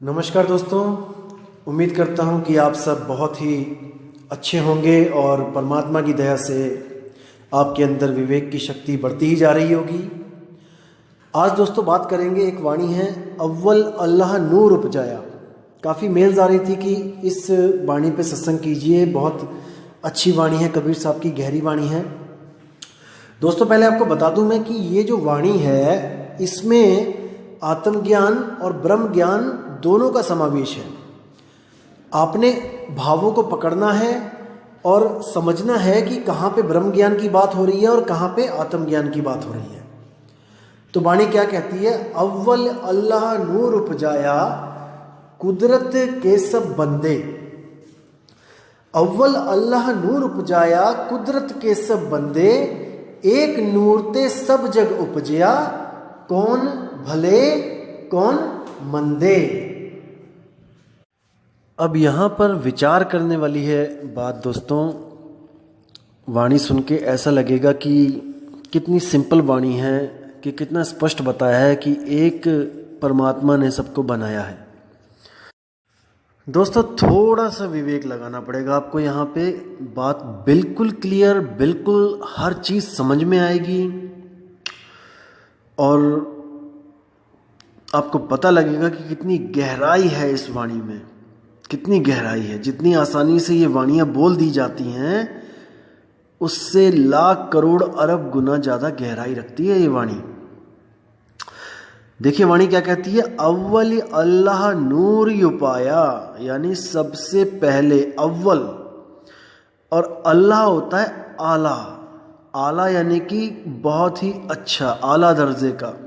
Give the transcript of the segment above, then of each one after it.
नमस्कार दोस्तों, उम्मीद करता हूँ कि आप सब बहुत ही अच्छे होंगे और परमात्मा की दया से आपके अंदर विवेक की शक्ति बढ़ती ही जा रही होगी। आज दोस्तों बात करेंगे, एक वाणी है, अव्वल अल्लाह नूर उपजाया। काफ़ी मेल्स आ रही थी कि इस वाणी पे सत्संग कीजिए, बहुत अच्छी वाणी है, कबीर साहब की गहरी वाणी है। दोस्तों पहले आपको बता दूं मैं कि ये जो वाणी है इसमें आत्मज्ञान और ब्रह्म ज्ञान दोनों का समावेश है। आपने भावों को पकड़ना है और समझना है कि कहाँ पे ब्रह्म ज्ञान की बात हो रही है और कहाँ पे आत्मज्ञान की बात हो रही है। तो वाणी क्या कहती है? अव्वल अल्लाह नूर उपजाया, कुदरत के सब बंदे। अव्वल अल्लाह नूर उपजाया, कुदरत के सब बंदे। एक नूर ते सब जग उपजया, कौन भले कौन मंदे। अब यहाँ पर विचार करने वाली है बात दोस्तों। वाणी सुन के ऐसा लगेगा कि कितनी सिंपल वाणी है, कि कितना स्पष्ट बताया है कि एक परमात्मा ने सबको बनाया है। दोस्तों थोड़ा सा विवेक लगाना पड़ेगा आपको यहाँ पे। बात बिल्कुल क्लियर, बिल्कुल हर चीज़ समझ में आएगी और आपको पता लगेगा कि कितनी गहराई है इस वाणी में, कितनी गहराई है। जितनी आसानी से ये वाणियाँ बोल दी जाती हैं उससे लाख करोड़ अरब गुना ज़्यादा गहराई रखती है ये वाणी। देखिए वाणी क्या कहती है? अव्वल अल्लाह नूर युपाया, यानी सबसे पहले अव्वल। और अल्लाह होता है आला। आला यानी कि बहुत ही अच्छा, आला दर्जे का।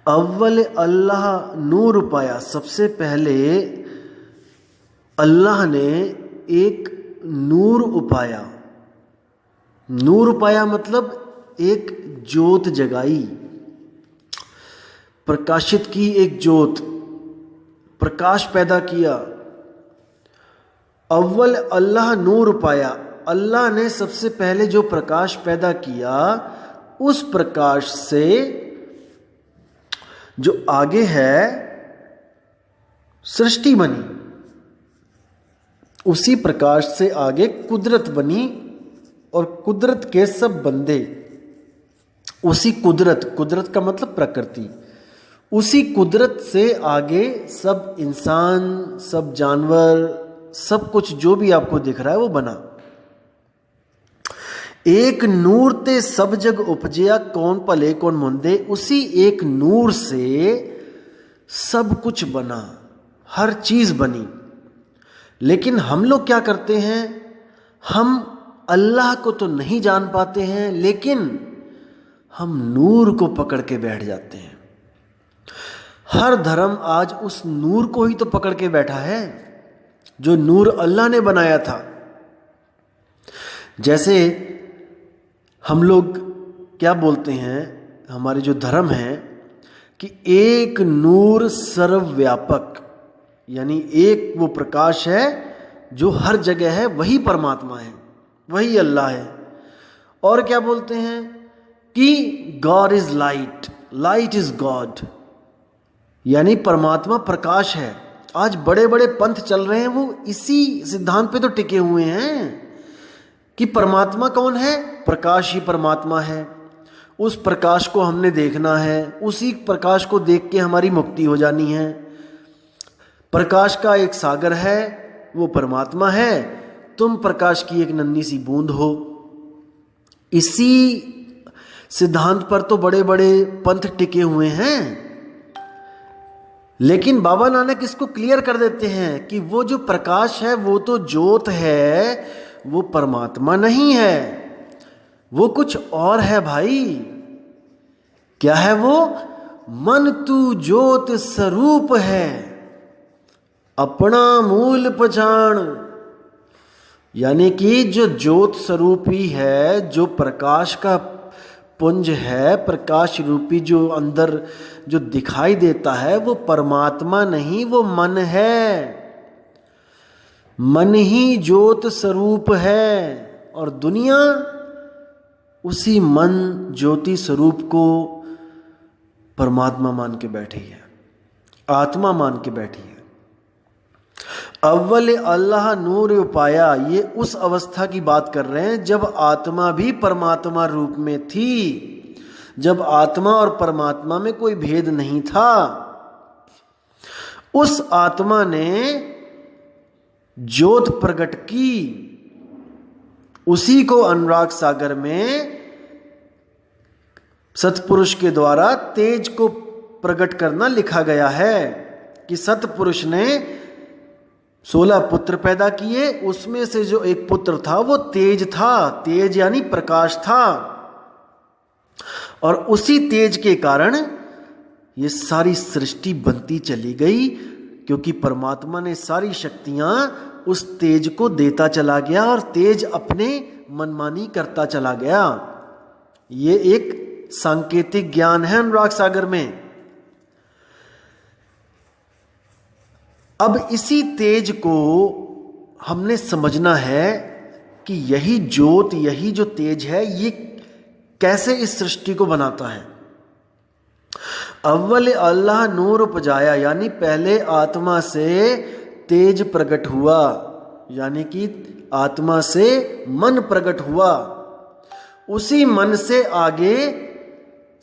अव्वल अल्लाह नूर उपाया, सबसे पहले अल्लाह ने एक नूर उपाया। नूर उपाया मतलब एक ज्योत जगाई, प्रकाशित की, एक ज्योत, प्रकाश पैदा किया। अव्वल अल्लाह नूर उपाया, अल्लाह ने सबसे पहले जो प्रकाश पैदा किया, उस प्रकाश से जो आगे है सृष्टि बनी, उसी प्रकाश से आगे कुदरत बनी और कुदरत के सब बंदे। उसी कुदरत, कुदरत का मतलब प्रकृति, उसी कुदरत से आगे सब इंसान, सब जानवर, सब कुछ जो भी आपको दिख रहा है वो बना। एक नूर ते सब जग उपजया, कौन भले कौन मंदे। उसी एक नूर से सब कुछ बना, हर चीज बनी। लेकिन हम लोग क्या करते हैं? हम अल्लाह को तो नहीं जान पाते हैं, लेकिन हम नूर को पकड़ के बैठ जाते हैं। हर धर्म आज उस नूर को ही तो पकड़ के बैठा है जो नूर अल्लाह ने बनाया था। जैसे हम लोग क्या बोलते हैं, हमारे जो धर्म है, कि एक नूर सर्वव्यापक, यानी एक वो प्रकाश है जो हर जगह है, वही परमात्मा है, वही अल्लाह है। और क्या बोलते हैं कि God is light, light is God, यानी परमात्मा प्रकाश है। आज बड़े बड़े पंथ चल रहे हैं, वो इसी सिद्धांत पे तो टिके हुए हैं कि परमात्मा कौन है? प्रकाश ही परमात्मा है। उस प्रकाश को हमने देखना है, उसी प्रकाश को देख के हमारी मुक्ति हो जानी है। प्रकाश का एक सागर है, वो परमात्मा है, तुम प्रकाश की एक नन्ही सी बूंद हो। इसी सिद्धांत पर तो बड़े बड़े पंथ टिके हुए हैं। लेकिन बाबा नानक इसको क्लियर कर देते हैं कि वो जो प्रकाश है, वो तो ज्योत है, वो परमात्मा नहीं है, वो कुछ और है भाई। क्या है वो? मन तू ज्योत स्वरूप है, अपना मूल पहचान। यानी कि जो ज्योत स्वरूपी है, जो प्रकाश का पुंज है, प्रकाश रूपी जो अंदर जो दिखाई देता है, वो परमात्मा नहीं, वो मन है। मन ही ज्योत स्वरूप है और दुनिया उसी मन ज्योति स्वरूप को परमात्मा मान के बैठी है। आत्मा मान के बैठी है। अव्वल अल्लाह नूर पाया, ये उस अवस्था की बात कर रहे हैं जब आत्मा भी परमात्मा रूप में थी, जब आत्मा और परमात्मा में कोई भेद नहीं था। उस आत्मा ने ज्योत प्रकट की, उसी को अनुराग सागर में सतपुरुष के द्वारा तेज को प्रकट करना लिखा गया है कि सतपुरुष ने 16 पुत्र पैदा किए, उसमें से जो एक पुत्र था वो तेज था, तेज यानी प्रकाश था। और उसी तेज के कारण ये सारी सृष्टि बनती चली गई, क्योंकि परमात्मा ने सारी शक्तियां उस तेज को देता चला गया और तेज अपने मनमानी करता चला गया। ये एक सांकेतिक ज्ञान है अनुराग सागर में। अब इसी तेज को हमने समझना है कि यही ज्योत, यही जो तेज है, ये कैसे इस सृष्टि को बनाता है। अव्वल अल्लाह नूर उपजाया, यानी पहले आत्मा से तेज प्रकट हुआ, यानी कि आत्मा से मन प्रकट हुआ। उसी मन से आगे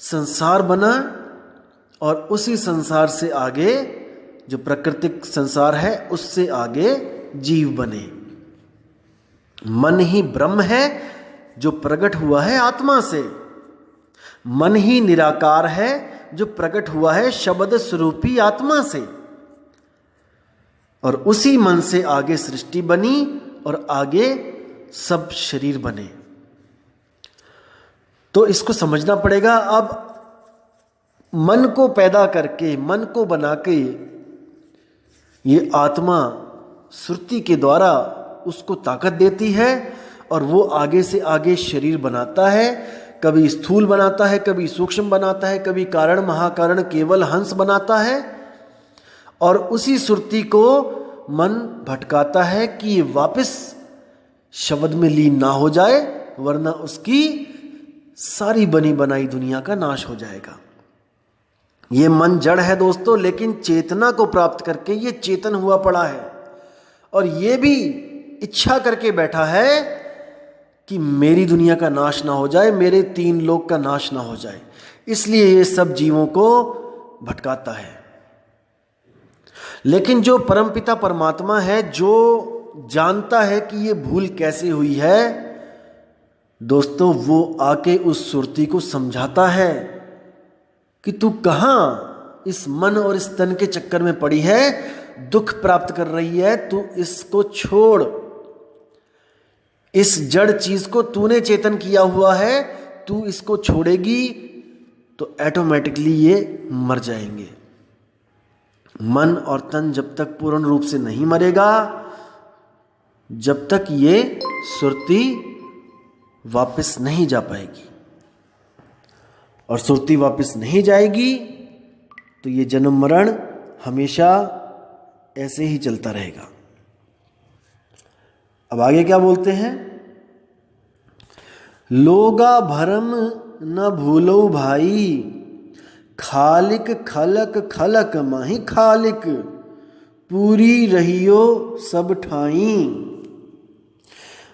संसार बना और उसी संसार से आगे जो प्राकृतिक संसार है उससे आगे जीव बने। मन ही ब्रह्म है जो प्रकट हुआ है आत्मा से। मन ही निराकार है जो प्रकट हुआ है शब्द स्वरूपी आत्मा से। और उसी मन से आगे सृष्टि बनी और आगे सब शरीर बने। तो इसको समझना पड़ेगा। अब मन को पैदा करके, मन को बना के ये आत्मा सुरति के द्वारा उसको ताकत देती है और वो आगे से आगे शरीर बनाता है। कभी स्थूल बनाता है, कभी सूक्ष्म बनाता है, कभी कारण महाकारण केवल हंस बनाता है। और उसी सुरति को मन भटकाता है कि ये वापस शब्द में लीन ना हो जाए, वरना उसकी सारी बनी बनाई दुनिया का नाश हो जाएगा। ये मन जड़ है दोस्तों, लेकिन चेतना को प्राप्त करके ये चेतन हुआ पड़ा है और ये भी इच्छा करके बैठा है कि मेरी दुनिया का नाश ना हो जाए, मेरे 3 लोक का नाश ना हो जाए। इसलिए ये सब जीवों को भटकाता है। लेकिन जो परमपिता परमात्मा है, जो जानता है कि ये भूल कैसे हुई है, दोस्तों वो आके उस सुरती को समझाता है कि तू कहाँ इस मन और इस तन के चक्कर में पड़ी है, दुख प्राप्त कर रही है, तू इसको छोड़। इस जड़ चीज को तूने चेतन किया हुआ है, तू इसको छोड़ेगी तो ऑटोमेटिकली ये मर जाएंगे। मन और तन जब तक पूर्ण रूप से नहीं मरेगा, जब तक ये सुरती वापस नहीं जा पाएगी। और सुरती वापस नहीं जाएगी तो ये जन्म मरण हमेशा ऐसे ही चलता रहेगा। अब आगे क्या बोलते हैं? लोगा भरम न भूलो भाई, खालिक खलक खलक माही खालिक, पूरी रहियो सब ठाई।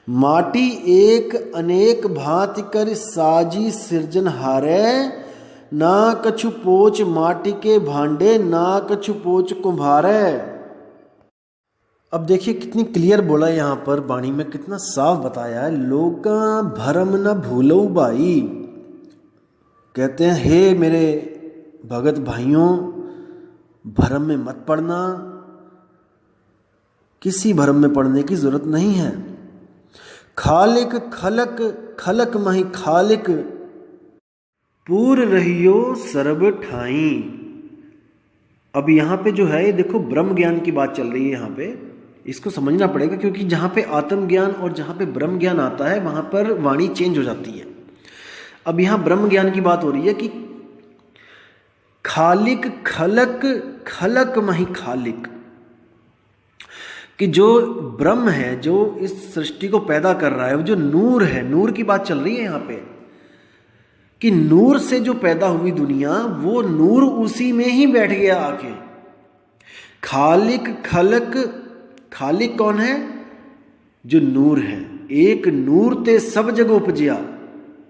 माटी एक अनेक भांति कर साजी सिरजन हारे, ना कछु पोच माटी के भांडे, ना कछु पोच कुम्हारे। अब देखिए कितनी क्लियर बोला है यहाँ पर वाणी में, कितना साफ बताया है। लोगा भरम न भूलो भाई, कहते हैं हे मेरे भगत भाइयों, भरम में मत पड़ना, किसी भरम में पड़ने की जरूरत नहीं है। खालिक खलक खलक मही खालिक, पूर रहियो सर्व ठाई। अब यहाँ पे जो है ये देखो ब्रह्म ज्ञान की बात चल रही है। यहाँ पे इसको समझना पड़ेगा, क्योंकि जहाँ पे आत्म ज्ञान और जहाँ पे ब्रह्म ज्ञान आता है वहाँ पर वाणी चेंज हो जाती है। अब यहाँ ब्रह्म ज्ञान की बात हो रही है कि खालिक खलक खलक मही खालिक, कि जो ब्रह्म है, जो इस सृष्टि को पैदा कर रहा है, वो जो नूर है, नूर की बात चल रही है यहाँ पे, कि नूर से जो पैदा हुई दुनिया, वो नूर उसी में ही बैठ गया आके। खालिक खलक, खालिक कौन है? जो नूर है। एक नूर ते सब जग उपजिया,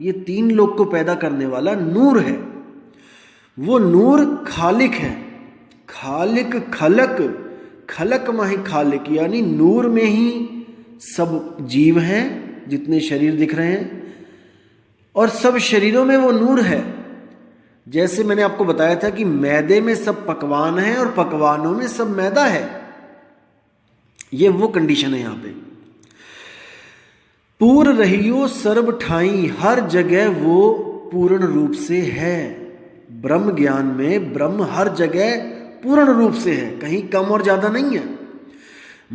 ये तीन लोग को पैदा करने वाला नूर है, वो नूर खालिक है। खालिक खलक, खलक माही खालिक, यानी नूर में ही सब जीव हैं जितने शरीर दिख रहे हैं, और सब शरीरों में वो नूर है। जैसे मैंने आपको बताया था कि मैदे में सब पकवान है और पकवानों में सब मैदा है, ये वो कंडीशन है यहां पे। पूर्ण रहियो सर्व ठाई, हर जगह वो पूर्ण रूप से है। ब्रह्म ज्ञान में ब्रह्म हर जगह पूर्ण रूप से है, कहीं कम और ज्यादा नहीं है।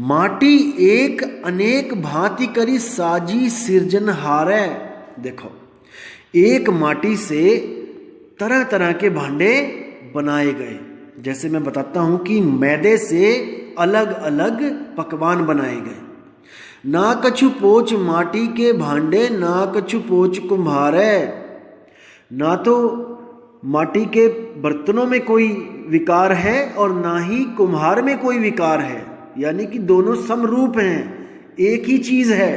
माटी एक अनेक भांति करी साजी सिरजनहारै, देखो एक माटी से तरह तरह के भांडे बनाए गए। जैसे मैं बताता हूं कि मैदे से अलग अलग पकवान बनाए गए। ना कछु पोच माटी के भांडे, ना कछु पोच कुम्हारै, ना तो माटी के बर्तनों में कोई विकार है और ना ही कुम्हार में कोई विकार है, यानी कि दोनों समरूप हैं, एक ही चीज है।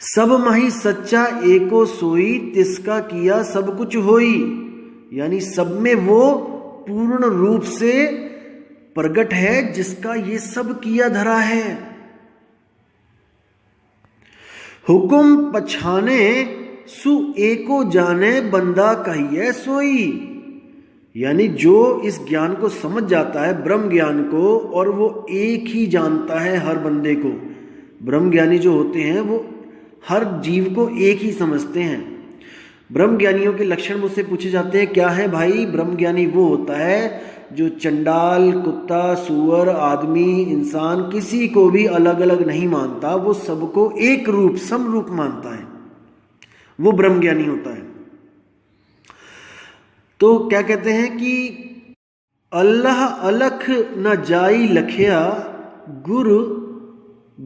सब माही सच्चा एको सोई, तिसका किया सब कुछ होई, यानी सब में वो पूर्ण रूप से प्रगट है जिसका ये सब किया धरा है। हुकुम पछाने सु एको जाने, बंदा कहिए सोई, यानी जो इस ज्ञान को समझ जाता है ब्रह्म ज्ञान को, और वो एक ही जानता है हर बंदे को। ब्रह्म ज्ञानी जो होते हैं वो हर जीव को एक ही समझते हैं। ब्रह्म ज्ञानियों के लक्षण मुझसे पूछे जाते हैं, क्या है भाई? ब्रह्म ज्ञानी वो होता है जो चंडाल, कुत्ता, सूअर, आदमी, इंसान किसी को भी अलग अलग नहीं मानता, वो सबको एक रूप समरूप मानता है, वो ब्रह्म ज्ञानी होता है। तो क्या कहते हैं कि अल्लाह अलख न जाई लखिया, गुरु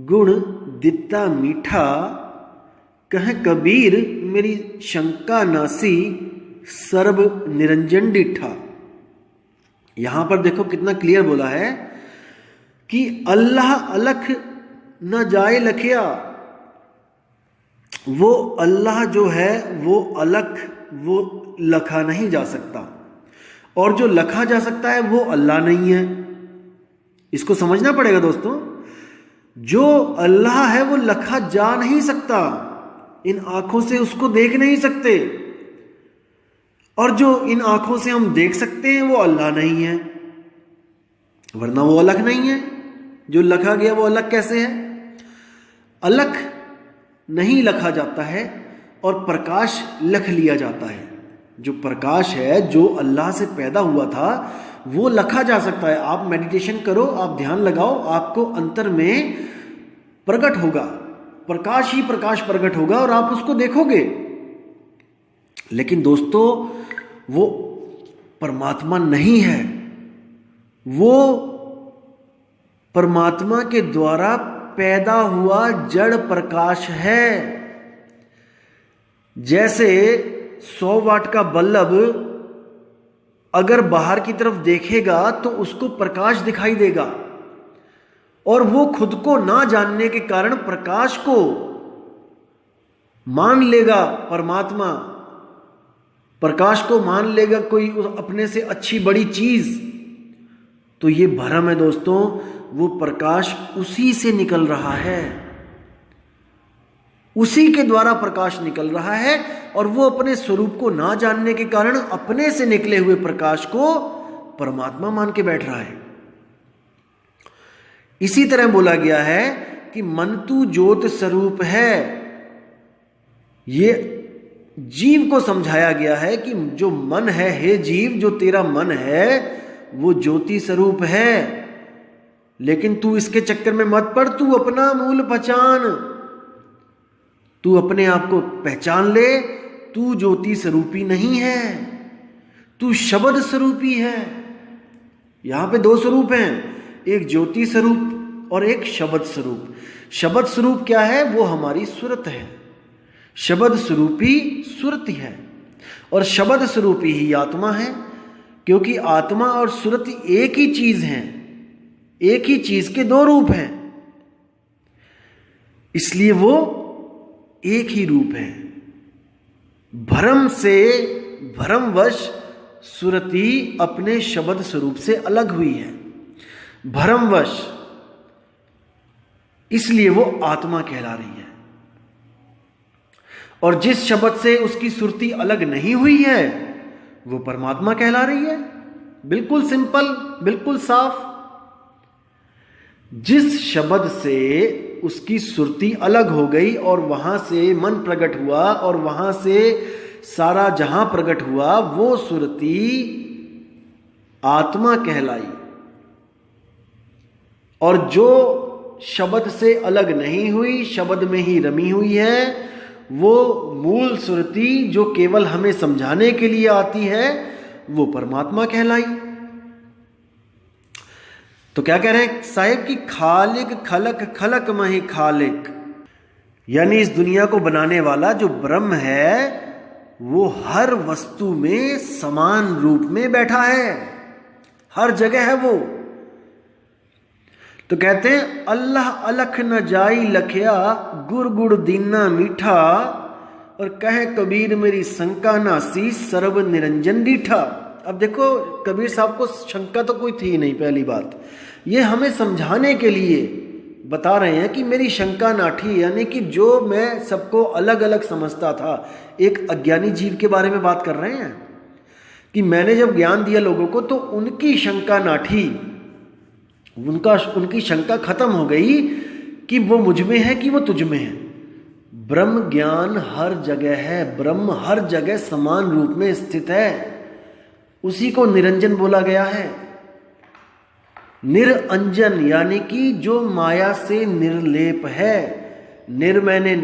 गुण दिता मीठा, कह कबीर मेरी शंका नासी, सर्व निरंजन डिठा। यहां पर देखो कितना क्लियर बोला है कि अल्लाह अलख न जाए लखिया, वो अल्लाह जो है वो अलख, वो लखा नहीं जा सकता, और जो लखा जा सकता है वो अल्लाह नहीं है। इसको समझना पड़ेगा दोस्तों, जो अल्लाह है वो लखा जा नहीं सकता, इन आंखों से उसको देख नहीं सकते, और जो इन आंखों से हम देख सकते हैं वो अल्लाह नहीं है, वरना वो अलग नहीं है। जो लखा गया वो अलग कैसे है? अलग नहीं लखा जाता है और प्रकाश लख लिया जाता है। जो प्रकाश है जो अल्लाह से पैदा हुआ था वो लखा जा सकता है। आप मेडिटेशन करो, आप ध्यान लगाओ, आपको अंतर में प्रकट होगा, प्रकाश ही प्रकाश प्रकट होगा और आप उसको देखोगे। लेकिन दोस्तों वो परमात्मा नहीं है, वो परमात्मा के द्वारा पैदा हुआ जड़ प्रकाश है। जैसे 100 वाट का बल्ब अगर बाहर की तरफ देखेगा तो उसको प्रकाश दिखाई देगा, और वो खुद को ना जानने के कारण प्रकाश को मान लेगा परमात्मा, प्रकाश को मान लेगा कोई अपने से अच्छी बड़ी चीज। तो ये भ्रम है दोस्तों, वो प्रकाश उसी से निकल रहा है, उसी के द्वारा प्रकाश निकल रहा है, और वो अपने स्वरूप को ना जानने के कारण अपने से निकले हुए प्रकाश को परमात्मा मान के बैठ रहा है। इसी तरह बोला गया है कि मन तू ज्योत स्वरूप है। ये जीव को समझाया गया है कि जो मन है, हे जीव, जो तेरा मन है वो ज्योति स्वरूप है, लेकिन तू इसके चक्कर में मत पड़, तू अपना मूल पहचान, तू अपने आप को पहचान ले। तू ज्योति स्वरूपी नहीं है, तू शब्द स्वरूपी है। यहां पे 2 स्वरूप हैं, एक ज्योति स्वरूप और एक शब्द स्वरूप। शब्द स्वरूप क्या है? वो हमारी सुरत है, शब्द स्वरूपी सुरति है, और शब्द स्वरूपी ही आत्मा है। क्योंकि आत्मा और सुरति एक ही चीज हैं, एक ही चीज के दो रूप हैं, इसलिए वो एक ही रूप है। भ्रम से, भ्रमवश सुरति अपने शब्द स्वरूप से अलग हुई है, भ्रमवश, इसलिए वो आत्मा कहला रही है। और जिस शब्द से उसकी सुरति अलग नहीं हुई है वो परमात्मा कहला रही है। बिल्कुल सिंपल, बिल्कुल साफ। जिस शब्द से उसकी सुरति अलग हो गई और वहां से मन प्रकट हुआ और वहां से सारा जहां प्रकट हुआ, वो सुरति आत्मा कहलाई। और जो शब्द से अलग नहीं हुई, शब्द में ही रमी हुई है, वो मूल सुरति जो केवल हमें समझाने के लिए आती है, वो परमात्मा कहलाई। तो क्या कह रहे हैं साहिब कि खालिक खलक खलक मही खालिक, यानी इस दुनिया को बनाने वाला जो ब्रह्म है वो हर वस्तु में समान रूप में बैठा है, हर जगह है वो। तो कहते हैं अल्लाह अलख न जाई लखिया, गुर गुड़ दीना मीठा, और कहे कबीर मेरी शंका नासी, सर्व निरंजन डीठा। अब देखो कबीर साहब को शंका तो कोई थी नहीं, पहली बात ये हमें समझाने के लिए बता रहे हैं कि मेरी शंका नाठी, यानी कि जो मैं सबको अलग अलग समझता था, एक अज्ञानी जीव के बारे में बात कर रहे हैं कि मैंने जब ज्ञान दिया लोगों को तो उनकी शंका नाठी, उनकी शंका खत्म हो गई कि वो मुझ में है कि वो तुझ में है। ब्रह्म ज्ञान हर जगह है, ब्रह्म हर जगह समान रूप में स्थित है, उसी को निरंजन बोला गया है। निरंजन यानी कि जो माया से निर्लेप है। निर मैंने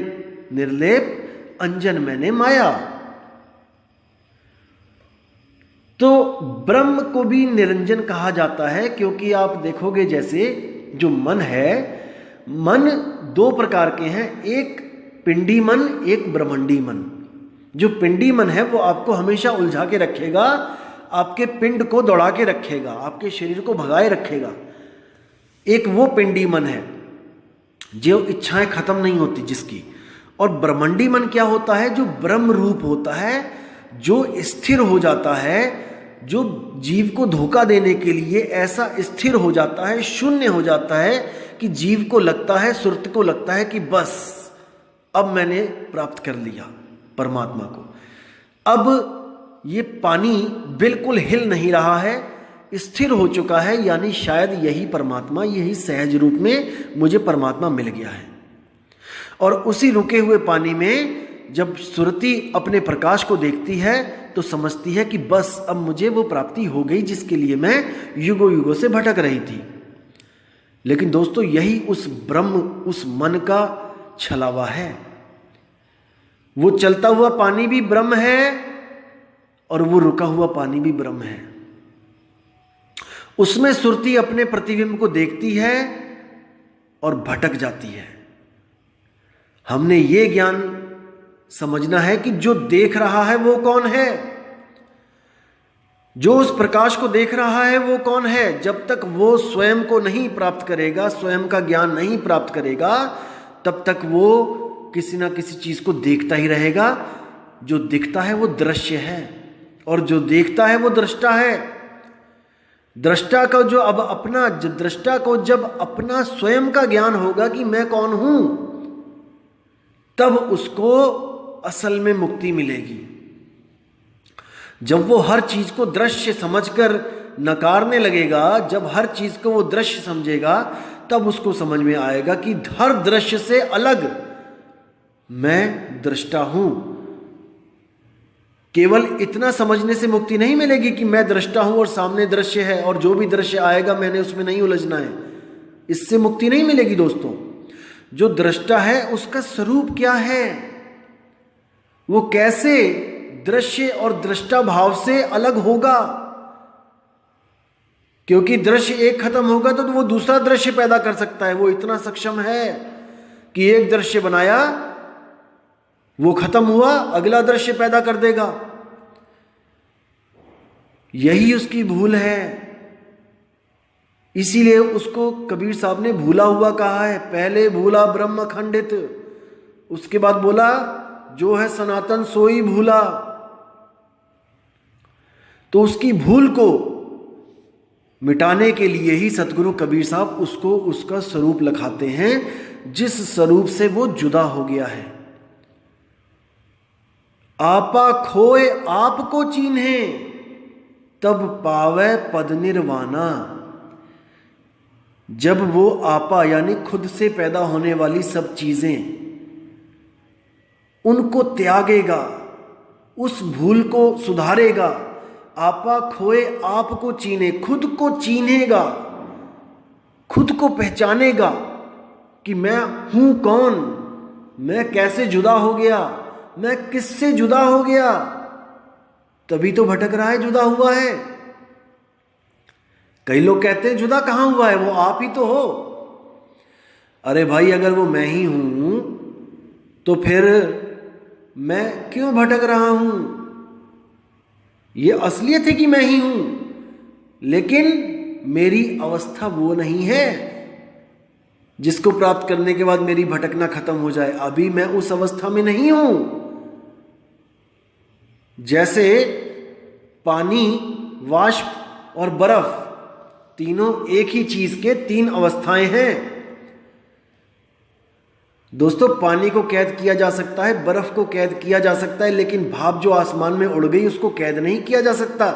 निर्लेप, अंजन मैंने माया। तो ब्रह्म को भी निरंजन कहा जाता है, क्योंकि आप देखोगे जैसे जो मन है, मन दो प्रकार के हैं, एक पिंडी मन, एक ब्रह्मंडी मन। जो पिंडी मन है वो आपको हमेशा उलझा के रखेगा, आपके पिंड को दौड़ा के रखेगा, आपके शरीर को भगाए रखेगा। एक वो पिंडी मन है जो इच्छाएं खत्म नहीं होती जिसकी। और ब्रह्मंडी मन क्या होता है? जो ब्रह्म रूप होता है, जो स्थिर हो जाता है, जो जीव को धोखा देने के लिए ऐसा स्थिर हो जाता है, शून्य हो जाता है कि जीव को लगता है, सुरत को लगता है कि बस अब मैंने प्राप्त कर लिया परमात्मा को। अब ये पानी बिल्कुल हिल नहीं रहा है, स्थिर हो चुका है, यानी शायद यही परमात्मा, यही सहज रूप में मुझे परमात्मा मिल गया है। और उसी रुके हुए पानी में जब सुरति अपने प्रकाश को देखती है तो समझती है कि बस अब मुझे वो प्राप्ति हो गई जिसके लिए मैं युगों युगों से भटक रही थी। लेकिन दोस्तों यही उस ब्रह्म, उस मन का छलावा है। वो चलता हुआ पानी भी ब्रह्म है और वो रुका हुआ पानी भी ब्रह्म है। उसमें सुरति अपने प्रतिबिंब को देखती है और भटक जाती है। हमने ये ज्ञान समझना है कि जो देख रहा है वो कौन है, जो उस प्रकाश को देख रहा है वो कौन है। जब तक वो स्वयं को नहीं प्राप्त करेगा, स्वयं का ज्ञान नहीं प्राप्त करेगा, तब तक वो किसी ना किसी चीज को देखता ही रहेगा। जो दिखता है वो दृश्य है और जो देखता है वो दृष्टा है। दृष्टा का जो अब अपना, दृष्टा को जब अपना स्वयं का ज्ञान होगा कि मैं कौन हूं, तब उसको असल में मुक्ति मिलेगी। जब वो हर चीज को दृश्य समझकर नकारने लगेगा, जब हर चीज को वो दृश्य समझेगा, तब उसको समझ में आएगा कि हर दृश्य से अलग मैं दृष्टा हूं। केवल इतना समझने से मुक्ति नहीं मिलेगी कि मैं दृष्टा हूं और सामने दृश्य है और जो भी दृश्य आएगा मैंने उसमें नहीं उलझना है। इससे मुक्ति नहीं मिलेगी दोस्तों। जो दृष्टा है उसका स्वरूप क्या है, वो कैसे दृश्य और दृष्टा भाव से अलग होगा। क्योंकि दृश्य एक खत्म होगा तो वो दूसरा दृश्य पैदा कर सकता है। वो इतना सक्षम है कि एक दृश्य बनाया, वो खत्म हुआ, अगला दृश्य पैदा कर देगा। यही उसकी भूल है। इसीलिए उसको कबीर साहब ने भूला हुआ कहा है। पहले भूला ब्रह्म खंडित, उसके बाद बोला जो है सनातन सोई भूला। तो उसकी भूल को मिटाने के लिए ही सतगुरु कबीर साहब उसको उसका स्वरूप लखाते हैं, जिस स्वरूप से वो जुदा हो गया है। आपा खोए आपको चीन्हे, तब पावे पद निर्वाणा। जब वो आपा यानी खुद से पैदा होने वाली सब चीजें उनको त्यागेगा, उस भूल को सुधारेगा, आपा खोए आपको चीने, खुद को चीनेगा, खुद को पहचानेगा कि मैं हूं कौन, मैं कैसे जुदा हो गया, मैं किससे जुदा हो गया, तभी तो भटक रहा है, जुदा हुआ है। कई लोग कहते हैं जुदा कहां हुआ है, वो आप ही तो हो। अरे भाई, अगर वो मैं ही हूं तो फिर मैं क्यों भटक रहा हूं? ये असलियत है कि मैं ही हूं, लेकिन मेरी अवस्था वो नहीं है जिसको प्राप्त करने के बाद मेरी भटकना खत्म हो जाए। अभी मैं उस अवस्था में नहीं हूं। जैसे पानी, वाष्प और बर्फ तीनों एक ही चीज के तीन अवस्थाएं हैं। दोस्तों, पानी को कैद किया जा सकता है, बर्फ को कैद किया जा सकता है, लेकिन भाप जो आसमान में उड़ गई उसको कैद नहीं किया जा सकता।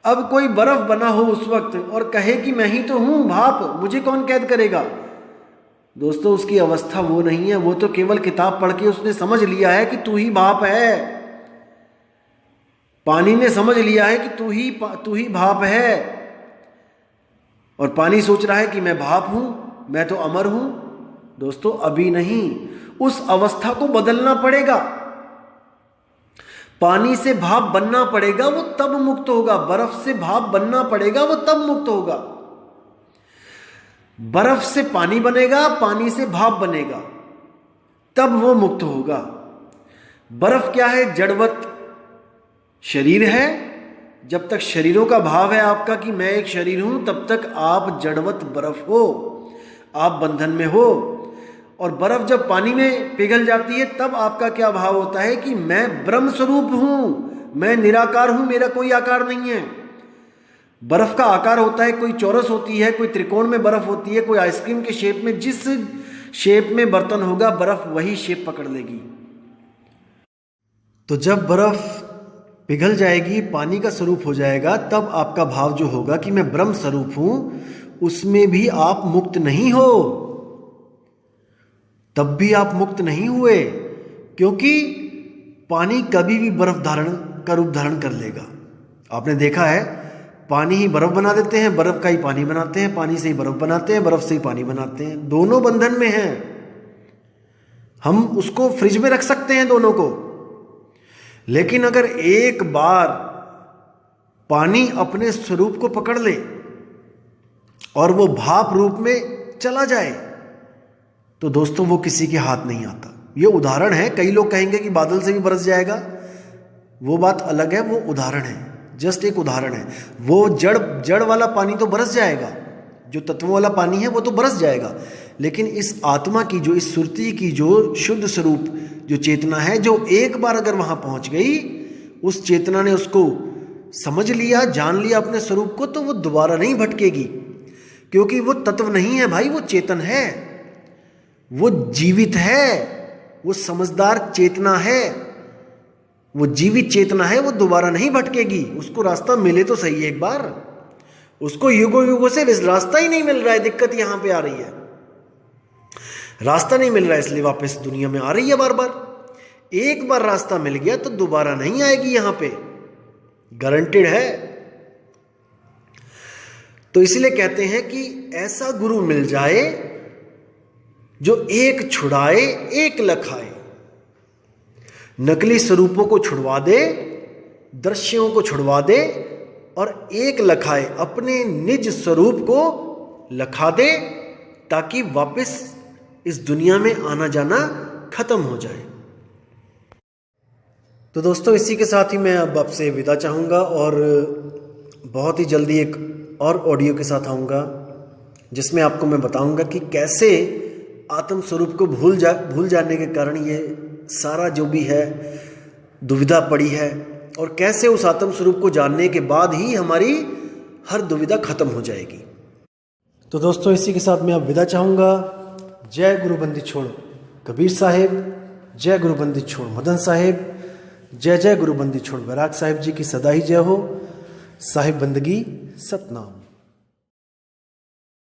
अब कोई बर्फ बना हो उस वक्त और कहे कि मैं ही तो हूं भाप, मुझे कौन कैद करेगा? दोस्तों, उसकी अवस्था वो नहीं है। वो तो केवल किताब पढ़ के उसने समझ लिया है कि तू ही भाप है। पानी ने समझ लिया है कि तू ही भाप है, और पानी सोच रहा है कि मैं भाप हूं, मैं तो अमर हूं। दोस्तों, अभी नहीं, उस अवस्था को बदलना पड़ेगा। पानी से भाप बनना पड़ेगा, वो तब मुक्त होगा। बर्फ से भाप बनना पड़ेगा, वो तब मुक्त होगा। बर्फ से पानी बनेगा, पानी से भाप बनेगा, तब वो मुक्त होगा। बर्फ क्या है? जड़वत शरीर है। जब तक शरीरों का भाव है आपका कि मैं एक शरीर हूं, तब तक आप जड़वत बर्फ हो, आप बंधन में हो। और बर्फ जब पानी में पिघल जाती है, तब आपका क्या भाव होता है कि मैं ब्रह्म स्वरूप हूं, मैं निराकार हूं, मेरा कोई आकार नहीं है। बर्फ का आकार होता है, कोई चौरस होती है, कोई त्रिकोण में बर्फ होती है, कोई आइसक्रीम के शेप में। जिस शेप में बर्तन होगा, बर्फ वही शेप पकड़ लेगी। तो जब बर्फ पिघल जाएगी, पानी का स्वरूप हो जाएगा, तब आपका भाव जो होगा कि मैं ब्रह्म स्वरूप हूं, उसमें भी आप मुक्त नहीं हो। तब भी आप मुक्त नहीं हुए, क्योंकि पानी कभी भी बर्फ धारण का रूप धारण कर लेगा। आपने देखा है, पानी ही बर्फ बना देते हैं, बर्फ का ही पानी बनाते हैं, पानी से ही बर्फ बनाते हैं, बर्फ से ही पानी बनाते हैं। दोनों बंधन में हैं। हम उसको फ्रिज में रख सकते हैं दोनों को, लेकिन अगर एक बार पानी अपने स्वरूप को पकड़ ले और वो भाप रूप में चला जाए, तो दोस्तों वो किसी के हाथ नहीं आता। ये उदाहरण है। कई लोग कहेंगे कि बादल से भी बरस जाएगा, वो बात अलग है, वो उदाहरण है, जस्ट एक उदाहरण है। वो जड़ वाला पानी तो बरस जाएगा, जो तत्वों वाला पानी है वो तो बरस जाएगा, लेकिन इस आत्मा की जो, इस सुरती की जो शुद्ध स्वरूप जो चेतना है, जो एक बार अगर वहां पहुंच गई, उस चेतना ने उसको समझ लिया, जान लिया अपने स्वरूप को, तो वो दोबारा नहीं भटकेगी। क्योंकि वो तत्व नहीं है भाई, वो चेतन है, वो जीवित है, वो समझदार चेतना है, वो जीवित चेतना है, वो दोबारा नहीं भटकेगी। उसको रास्ता मिले तो सही एक बार, उसको युगों युगों से रास्ता ही नहीं मिल रहा है। दिक्कत यहां पे आ रही है, रास्ता नहीं मिल रहा है, इसलिए वापस दुनिया में आ रही है बार बार। एक बार रास्ता मिल गया तो दोबारा नहीं आएगी, यहां पे गारंटेड है। तो इसलिए कहते हैं कि ऐसा गुरु मिल जाए जो एक छुड़ाए एक लखाए, नकली स्वरूपों को छुड़वा दे, दृश्यों को छुड़वा दे और एक लखाए, अपने निज स्वरूप को लखा दे, ताकि वापस इस दुनिया में आना जाना खत्म हो जाए। तो दोस्तों इसी के साथ ही मैं अब आपसे विदा चाहूँगा और बहुत ही जल्दी एक और ऑडियो के साथ आऊँगा जिसमें आपको मैं बताऊँगा कि कैसे आत्म स्वरूप को भूल जाने के कारण ये सारा जो भी है दुविधा पड़ी है और कैसे उस आत्म स्वरूप को जानने के बाद ही हमारी हर दुविधा खत्म हो जाएगी। तो दोस्तों इसी के साथ मैं अब विदा चाहूँगा। जय गुरु बंदी छोड़ कबीर साहेब, जय गुरु बंदी छोड़ मदन साहेब, जय जय गुरु बंदी छोड़ बैराग साहिब जी की सदा ही जय हो। साहिब बंदगी सतनाम।